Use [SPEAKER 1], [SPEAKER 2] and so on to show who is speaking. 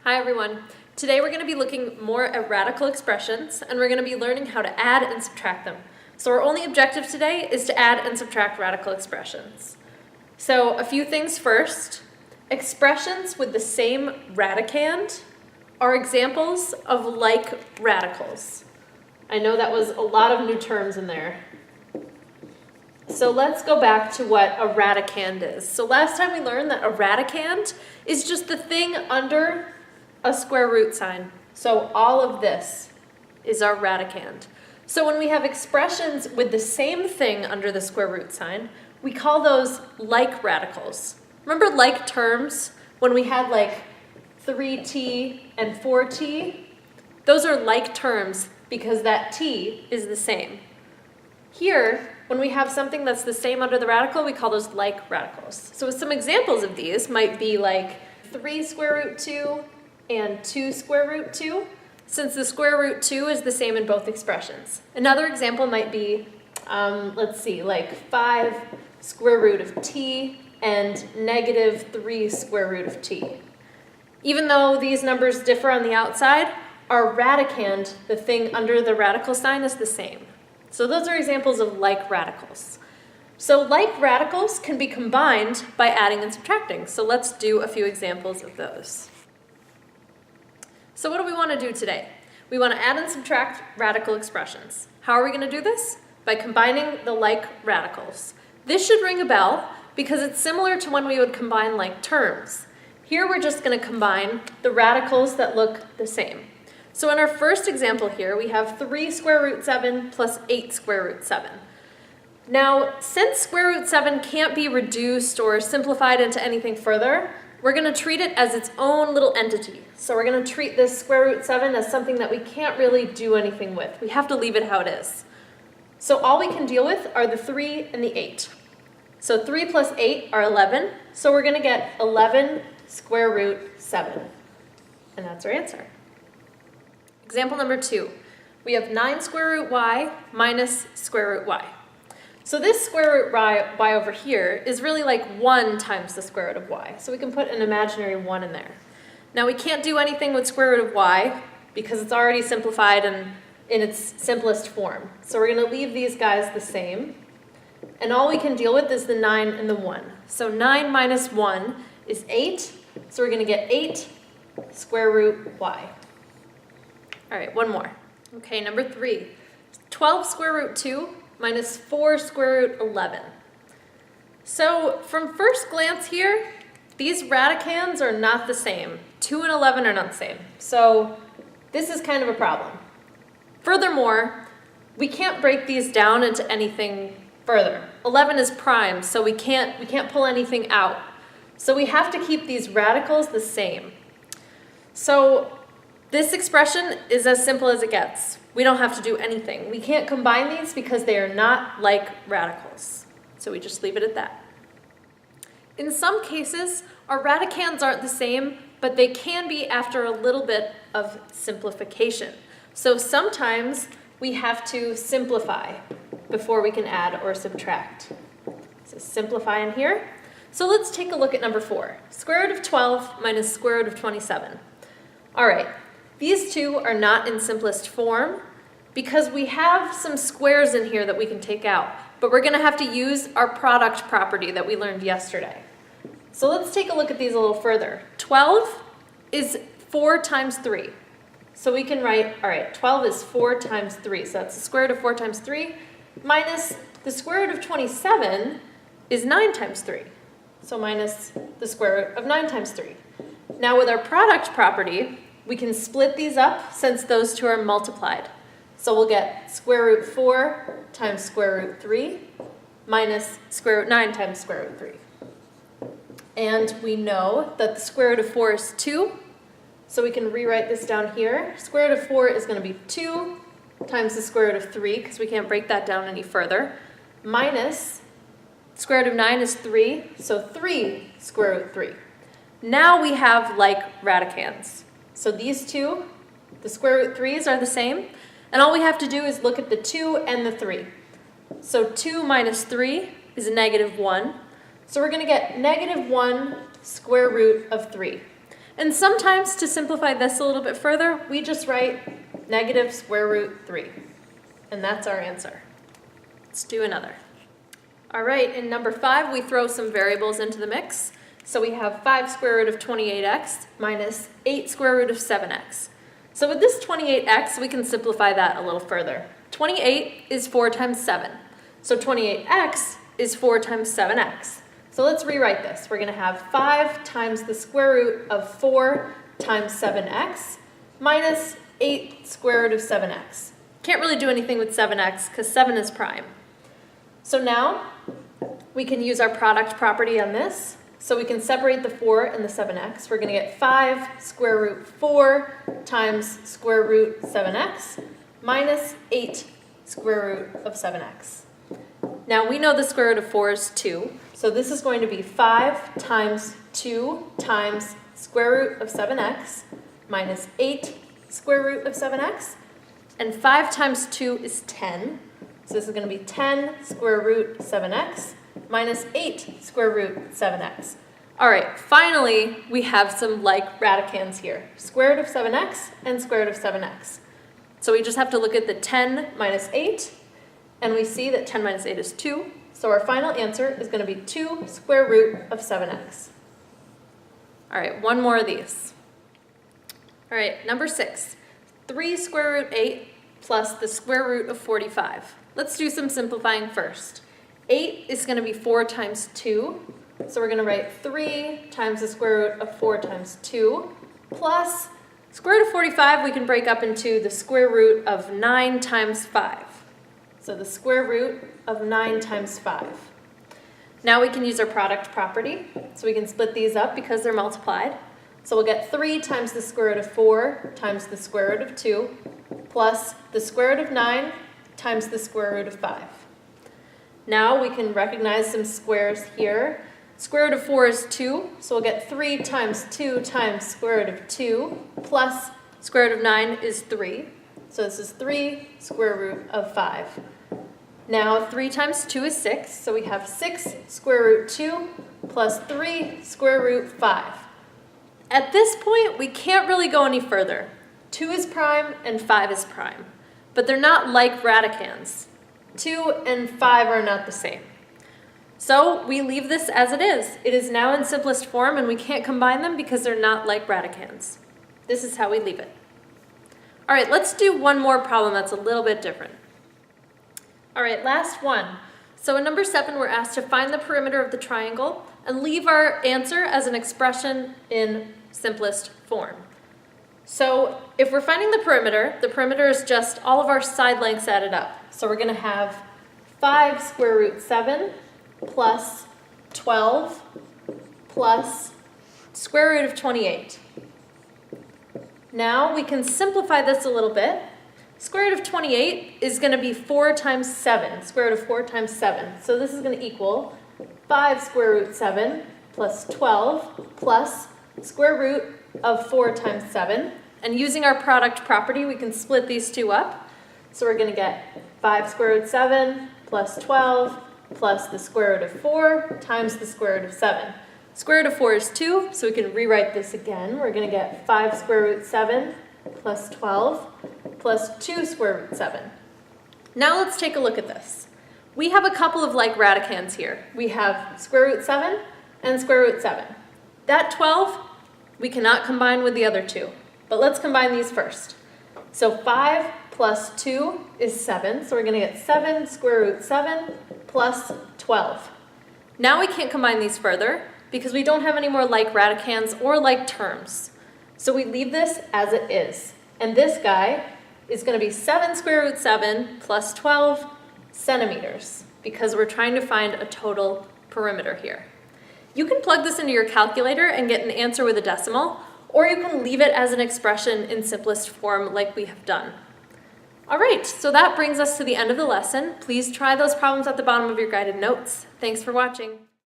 [SPEAKER 1] Hi everyone. Today we're going to be looking more at radical expressions and we're going to be learning how to add and subtract them. So our only objective today is to add and subtract radical expressions. So a few things first. Expressions with the same radicand are examples of like radicals. I know that was a lot of new terms in there. So let's go back to what a radicand is. So last time we learned that a radicand is just the thing under a square root sign. So all of this is our radicand. So when we have expressions with the same thing under the square root sign, we call those like radicals. Remember like terms when we had like 3t and 4t? Those are like terms because that t is the same. Here, when we have something that's the same under the radical, we call those like radicals. So some examples of these might be like 3 square root 2 and 2 square root 2, since the square root 2 is the same in both expressions. Another example might be, let's see, like 5 square root of t and negative 3 square root of t. Even though these numbers differ on the outside, our radicand, the thing under the radical sign, is the same. So those are examples of like radicals. So like radicals can be combined by adding and subtracting. So let's do a few examples of those. So what do we want to do today? We want to add and subtract radical expressions. How are we going to do this? By combining the like radicals. This should ring a bell because it's similar to when we would combine like terms. Here we're just going to combine the radicals that look the same. So in our first example here, we have 3 square root 7 plus 8 square root 7. Now, since square root 7 can't be reduced or simplified into anything further, we're going to treat it as its own little entity. So we're going to treat this square root 7 as something that we can't really do anything with. We have to leave it how it is. So all we can deal with are the 3 and the 8. So 3 plus 8 are 11. So we're going to get 11 square root 7. And that's our answer. Example number 2, we have 9 square root y minus square root y. So this square root y over here is really like 1 times the square root of y. So we can put an imaginary 1 in there. Now we can't do anything with square root of y because it's already simplified and in its simplest form. So we're going to leave these guys the same. And all we can deal with is the 9 and the 1. So 9 minus 1 is 8. So we're going to get 8 square root y. All right, one more. Okay, number 3. 12 square root 2 minus 4 square root 11. So from first glance here, these radicands are not the same. 2 and 11 are not the same. So this is kind of a problem. Furthermore, we can't break these down into anything further. 11 is prime, so we can't pull anything out. So we have to keep these radicals the same. So this expression is as simple as it gets. We don't have to do anything. We can't combine these because they are not like radicals. So we just leave it at that. In some cases, our radicands aren't the same, but they can be after a little bit of simplification. So sometimes we have to simplify before we can add or subtract. So simplify in here. So let's take a look at number 4. Square root of 12 minus square root of 27. All right. These two are not in simplest form because we have some squares in here that we can take out, but we're going to have to use our product property that we learned yesterday. So let's take a look at these a little further. 12 is 4 times 3. So we can write, all right, 12 is 4 times 3. So that's the square root of 4 times 3 minus the square root of 27 is 9 times 3. So minus the square root of 9 times 3. Now with our product property, we can split these up since those two are multiplied. So we'll get square root 4 times square root 3 minus square root 9 times square root 3. And we know that the square root of 4 is 2. So we can rewrite this down here. Square root of 4 is going to be 2 times the square root of 3 because we can't break that down any further. Minus square root of 9 is 3. So 3 square root 3. Now we have like radicands. So these two, the square root 3's are the same, and all we have to do is look at the 2 and the 3. So 2 minus 3 is negative 1. So we're going to get negative 1 square root of 3. And sometimes, to simplify this a little bit further, we just write negative square root 3. And that's our answer. Let's do another. All right, in number 5, we throw some variables into the mix. So we have 5 square root of 28x minus 8 square root of 7x. So with this 28x, we can simplify that a little further. 28 is 4 times 7. So 28x is 4 times 7x. So let's rewrite this. We're going to have 5 times the square root of 4 times 7x minus 8 square root of 7x. Can't really do anything with 7x because 7 is prime. So now we can use our product property on this. So we can separate the 4 and the 7x. We're going to get 5 square root 4 times square root 7x minus 8 square root of 7x. Now we know the square root of 4 is 2. So this is going to be 5 times 2 times square root of 7x minus 8 square root of 7x. And 5 times 2 is 10. So this is going to be 10 square root 7x minus 8 square root 7x. All right, finally, we have some like radicands here. Square root of 7x and square root of 7x. So we just have to look at the 10 minus 8, and we see that 10 minus 8 is 2. So our final answer is going to be 2 square root of 7x. All right, one more of these. All right, number 6. 3 square root 8 plus the square root of 45. Let's do some simplifying first. 8 is going to be 4 times 2. So we're going to write 3 times the square root of 4 times 2 plus square root of 45 we can break up into the square root of 9 times 5. So the square root of 9 times 5. Now we can use our product property. So we can split these up because they're multiplied. So we'll get 3 times the square root of 4 times the square root of 2 plus the square root of 9 times the square root of 5. Now we can recognize some squares here. Square root of 4 is 2, so we'll get 3 times 2 times square root of 2 plus square root of 9 is 3. So this is 3 square root of 5. Now 3 times 2 is 6, so we have 6 square root 2 plus 3 square root 5. At this point, we can't really go any further. 2 is prime and 5 is prime, but they're not like radicands. 2 and 5 are not the same. So we leave this as it is. It is now in simplest form and we can't combine them because they're not like radicands. This is how we leave it. All right, let's do one more problem that's a little bit different. All right, last one. So in number 7, we're asked to find the perimeter of the triangle and leave our answer as an expression in simplest form. So if we're finding the perimeter is just all of our side lengths added up. So we're going to have 5 square root 7 plus 12 plus square root of 28. Now we can simplify this a little bit. Square root of 28 is going to be 4 times 7, square root of 4 times 7. So this is going to equal 5 square root 7 plus 12 plus square root of 4 times 7. And using our product property, we can split these two up. So we're going to get 5 square root 7 plus 12 plus the square root of 4 times the square root of 7. Square root of 4 is 2, so we can rewrite this again. We're going to get 5 square root 7 plus 12 plus 2 square root 7. Now let's take a look at this. We have a couple of like radicands here. We have square root 7 and square root 7. That 12, we cannot combine with the other two. But let's combine these first. So 5 plus 2 is 7, so we're going to get 7 square root 7 plus 12. Now we can't combine these further because we don't have any more like radicands or like terms. So we leave this as it is. And this guy is going to be 7 square root 7 plus 12 centimeters because we're trying to find a total perimeter here. You can plug this into your calculator and get an answer with a decimal, or you can leave it as an expression in simplest form like we have done. All right, so that brings us to the end of the lesson. Please try those problems at the bottom of your guided notes. Thanks for watching.